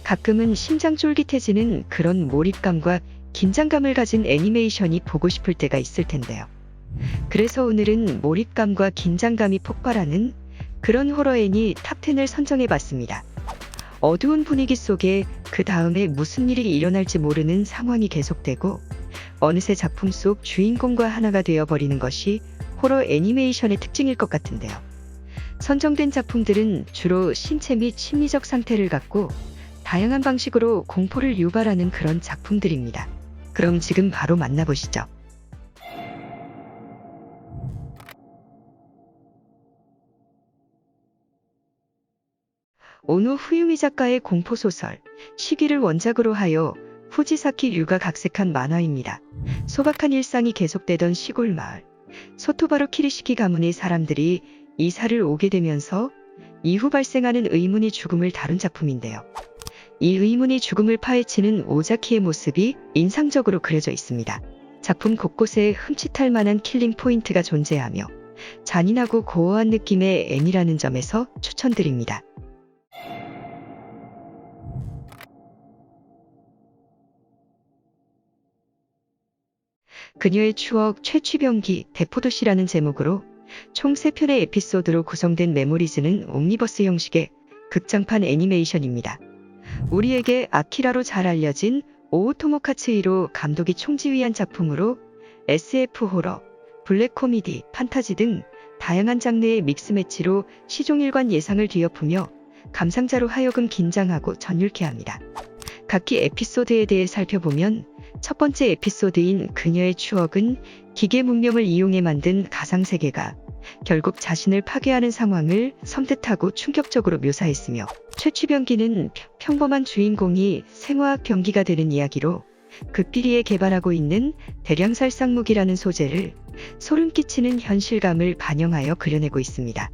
가끔은 심장 쫄깃해지는 그런 몰입감과 긴장감을 가진 애니메이션이 보고 싶을 때가 있을 텐데요. 그래서 오늘은 몰입감과 긴장감이 폭발하는 그런 호러 애니 탑10을 선정해봤습니다. 어두운 분위기 속에 그 다음에 무슨 일이 일어날지 모르는 상황이 계속되고 어느새 작품 속 주인공과 하나가 되어버리는 것이 호러 애니메이션의 특징일 것 같은데요. 선정된 작품들은 주로 신체 및 심리적 상태를 갖고 다양한 방식으로 공포를 유발하는 그런 작품들입니다. 그럼 지금 바로 만나보시죠. 오노 후유미 작가의 공포소설 시기를 원작으로 하여 후지사키 류가 각색한 만화입니다. 소박한 일상이 계속되던 시골 마을 소토바루 키리시키 가문의 사람들이 이사를 오게 되면서 이후 발생하는 의문의 죽음을 다룬 작품인데요. 이 의문의 죽음을 파헤치는 오자키의 모습이 인상적으로 그려져 있습니다. 작품 곳곳에 흠칫할 만한 킬링 포인트가 존재하며 잔인하고 고어한 느낌의 애니라는 점에서 추천드립니다. 그녀의 추억 최취병기 대포도시라는 제목으로 총 3편의 에피소드로 구성된 메모리즈는 옴니버스 형식의 극장판 애니메이션입니다. 우리에게 아키라로 잘 알려진 오오토모 카츠히로 감독이 총지휘한 작품으로 SF 호러, 블랙 코미디, 판타지 등 다양한 장르의 믹스매치로 시종일관 예상을 뒤엎으며 감상자로 하여금 긴장하고 전율케 합니다. 각기 에피소드에 대해 살펴보면 첫 번째 에피소드인 그녀의 추억은 기계 문명을 이용해 만든 가상세계가 결국 자신을 파괴하는 상황을 섬뜩하고 충격적으로 묘사했으며 최취병기는 평범한 주인공이 생화학 병기가 되는 이야기로 극비리에 개발하고 있는 대량살상 무기라는 소재를 소름 끼치는 현실감을 반영하여 그려내고 있습니다.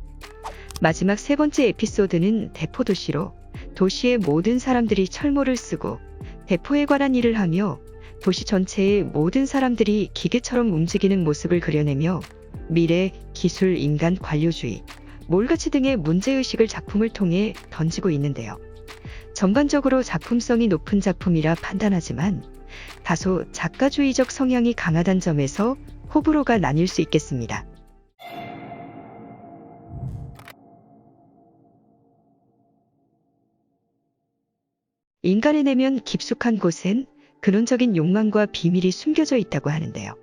마지막 세 번째 에피소드는 대포도시로 도시의 모든 사람들이 철모를 쓰고 대포에 관한 일을 하며 도시 전체의 모든 사람들이 기계처럼 움직이는 모습을 그려내며 미래, 기술, 인간, 관료주의, 몰가치 등의 문제의식을 작품을 통해 던지고 있는데요. 전반적으로 작품성이 높은 작품이라 판단하지만 다소 작가주의적 성향이 강하단 점에서 호불호가 나뉠 수 있겠습니다. 인간의 내면 깊숙한 곳엔 근원적인 욕망과 비밀이 숨겨져 있다고 하는데요.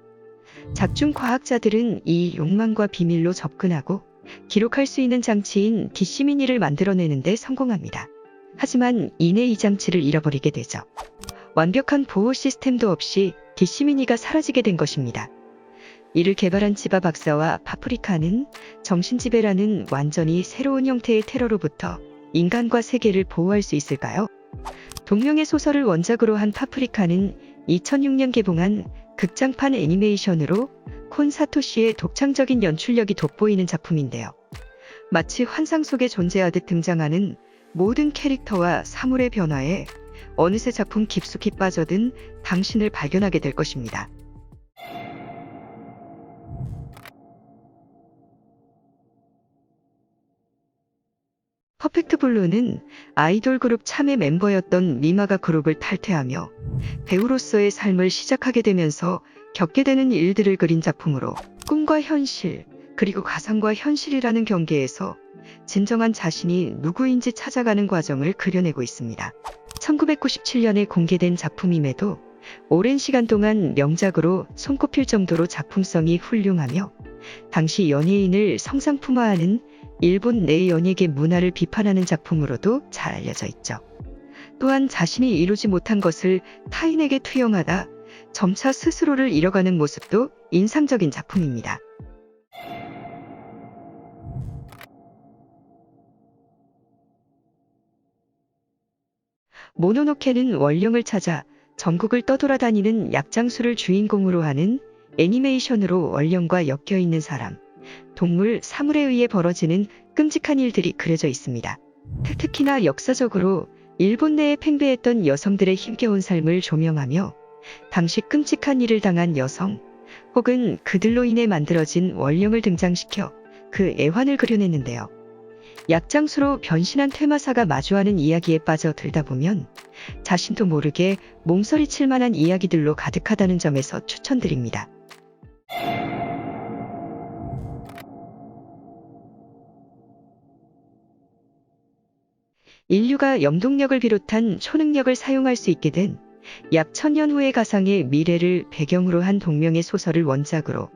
작중 과학자들은 이 욕망과 비밀로 접근하고 기록할 수 있는 장치인 디시미니를 만들어내는데 성공합니다. 하지만 이내 이 장치를 잃어버리게 되죠. 완벽한 보호 시스템도 없이 디시미니가 사라지게 된 것입니다. 이를 개발한 지바 박사와 파프리카는 정신지배라는 완전히 새로운 형태의 테러로부터 인간과 세계를 보호할 수 있을까요? 동명의 소설을 원작으로 한 파프리카는 2006년 개봉한 극장판 애니메이션으로 콘 사토시의 독창적인 연출력이 돋보이는 작품인데요. 마치 환상 속에 존재하듯 등장하는 모든 캐릭터와 사물의 변화에 어느새 작품 깊숙이 빠져든 당신을 발견하게 될 것입니다. 퍼펙트 블루는 아이돌 그룹 참의 멤버였던 미마가 그룹을 탈퇴하며 배우로서의 삶을 시작하게 되면서 겪게 되는 일들을 그린 작품으로 꿈과 현실, 그리고 가상과 현실이라는 경계에서 진정한 자신이 누구인지 찾아가는 과정을 그려내고 있습니다. 1997년에 공개된 작품임에도 오랜 시간 동안 명작으로 손꼽힐 정도로 작품성이 훌륭하며 당시 연예인을 성상품화하는 일본 내 연예계 문화를 비판하는 작품으로도 잘 알려져 있죠. 또한 자신이 이루지 못한 것을 타인에게 투영하다 점차 스스로를 잃어가는 모습도 인상적인 작품입니다. 모노노케는 원령을 찾아 전국을 떠돌아다니는 약장수를 주인공으로 하는 애니메이션으로 원령과 엮여있는 사람, 동물, 사물에 의해 벌어지는 끔찍한 일들이 그려져 있습니다. 특히나 역사적으로 일본 내에 팽배했던 여성들의 힘겨운 삶을 조명하며 당시 끔찍한 일을 당한 여성 혹은 그들로 인해 만들어진 원령을 등장시켜 그 애환을 그려냈는데요. 약장수로 변신한 퇴마사가 마주하는 이야기에 빠져들다 보면 자신도 모르게 몸서리칠 만한 이야기들로 가득하다는 점에서 추천드립니다. 인류가 염동력을 비롯한 초능력을 사용할 수 있게 된 약 1000년 후의 가상의 미래를 배경으로 한 동명의 소설을 원작으로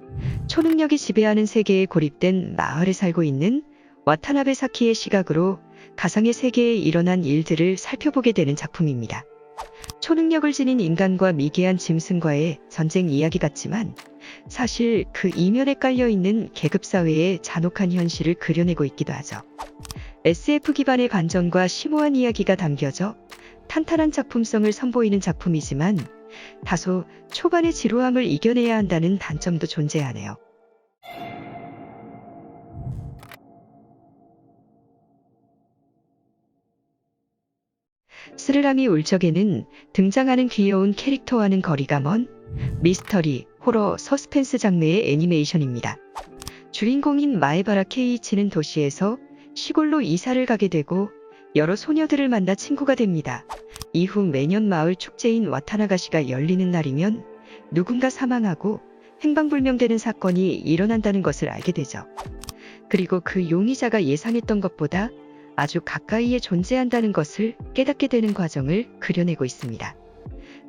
초능력이 지배하는 세계에 고립된 마을에 살고 있는 와타나베 사키의 시각으로 가상의 세계에 일어난 일들을 살펴보게 되는 작품입니다. 초능력을 지닌 인간과 미개한 짐승과의 전쟁 이야기 같지만 사실 그 이면에 깔려있는 계급사회의 잔혹한 현실을 그려내고 있기도 하죠. SF 기반의 반전과 심오한 이야기가 담겨져 탄탄한 작품성을 선보이는 작품이지만 다소 초반의 지루함을 이겨내야 한다는 단점도 존재하네요. 스르라미 울적에는 등장하는 귀여운 캐릭터와는 거리가 먼 미스터리, 호러, 서스펜스 장르의 애니메이션입니다. 주인공인 마에바라 케이이치는 도시에서 시골로 이사를 가게 되고 여러 소녀들을 만나 친구가 됩니다. 이후 매년 마을 축제인 와타나가시가 열리는 날이면 누군가 사망하고 행방불명되는 사건이 일어난다는 것을 알게 되죠. 그리고 그 용의자가 예상했던 것보다 아주 가까이에 존재한다는 것을 깨닫게 되는 과정을 그려내고 있습니다.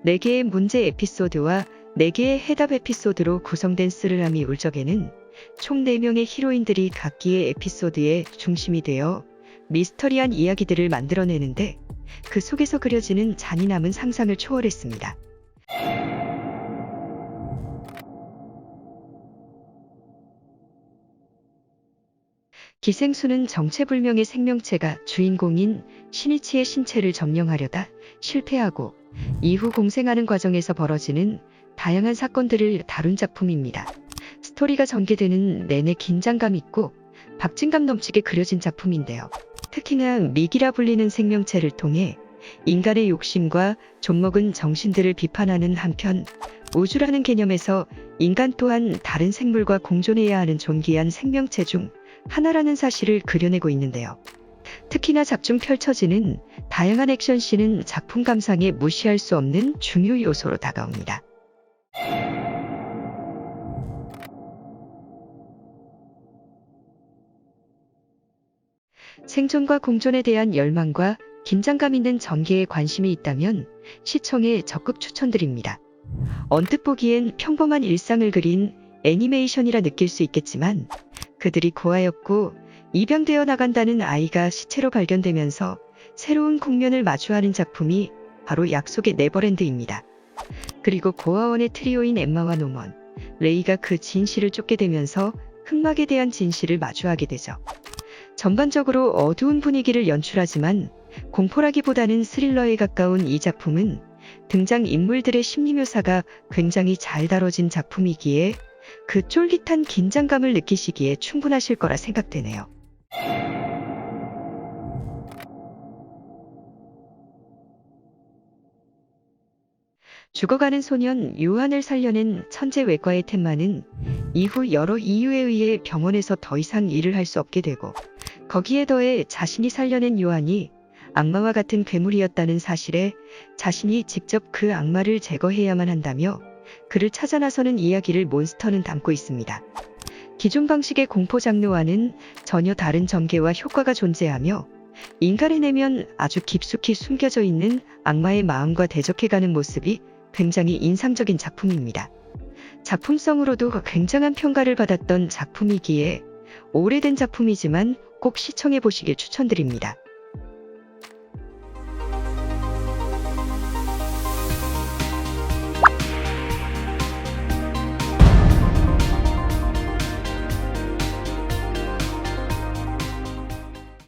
4개의 문제 에피소드와 4개의 해답 에피소드로 구성된 스르라미 울적에는 총 4명의 히로인들이 각기의 에피소드의 중심이 되어 미스터리한 이야기들을 만들어내는데 그 속에서 그려지는 잔인함은 상상을 초월했습니다. 기생수는 정체불명의 생명체가 주인공인 시니치의 신체를 점령하려다 실패하고 이후 공생하는 과정에서 벌어지는 다양한 사건들을 다룬 작품입니다. 스토리가 전개되는 내내 긴장감 있고 박진감 넘치게 그려진 작품인데요. 특히나 미기라 불리는 생명체를 통해 인간의 욕심과 좀먹은 정신들을 비판하는 한편 우주라는 개념에서 인간 또한 다른 생물과 공존해야 하는 존귀한 생명체 중 하나라는 사실을 그려내고 있는데요. 특히나 작중 펼쳐지는 다양한 액션씬은 작품 감상에 무시할 수 없는 중요 요소로 다가옵니다. 생존과 공존에 대한 열망과 긴장감 있는 전개에 관심이 있다면 시청에 적극 추천드립니다. 언뜻 보기엔 평범한 일상을 그린 애니메이션이라 느낄 수 있겠지만 그들이 고아였고 입양되어 나간다는 아이가 시체로 발견되면서 새로운 국면을 마주하는 작품이 바로 약속의 네버랜드입니다. 그리고 고아원의 트리오인 엠마와 노먼, 레이가 그 진실을 쫓게 되면서 흑막에 대한 진실을 마주하게 되죠. 전반적으로 어두운 분위기를 연출하지만 공포라기보다는 스릴러에 가까운 이 작품은 등장 인물들의 심리 묘사가 굉장히 잘 다뤄진 작품이기에 그 쫄깃한 긴장감을 느끼시기에 충분하실 거라 생각되네요. 죽어가는 소년 요한을 살려낸 천재 외과의 텐마는 이후 여러 이유에 의해 병원에서 더 이상 일을 할 수 없게 되고 거기에 더해 자신이 살려낸 요한이 악마와 같은 괴물이었다는 사실에 자신이 직접 그 악마를 제거해야만 한다며 그를 찾아 나서는 이야기를 몬스터는 담고 있습니다. 기존 방식의 공포 장르와는 전혀 다른 전개와 효과가 존재하며 인간의 내면 아주 깊숙이 숨겨져 있는 악마의 마음과 대적해가는 모습이 굉장히 인상적인 작품입니다. 작품성으로도 굉장한 평가를 받았던 작품이기에 오래된 작품이지만 꼭 시청해 보시길 추천드립니다.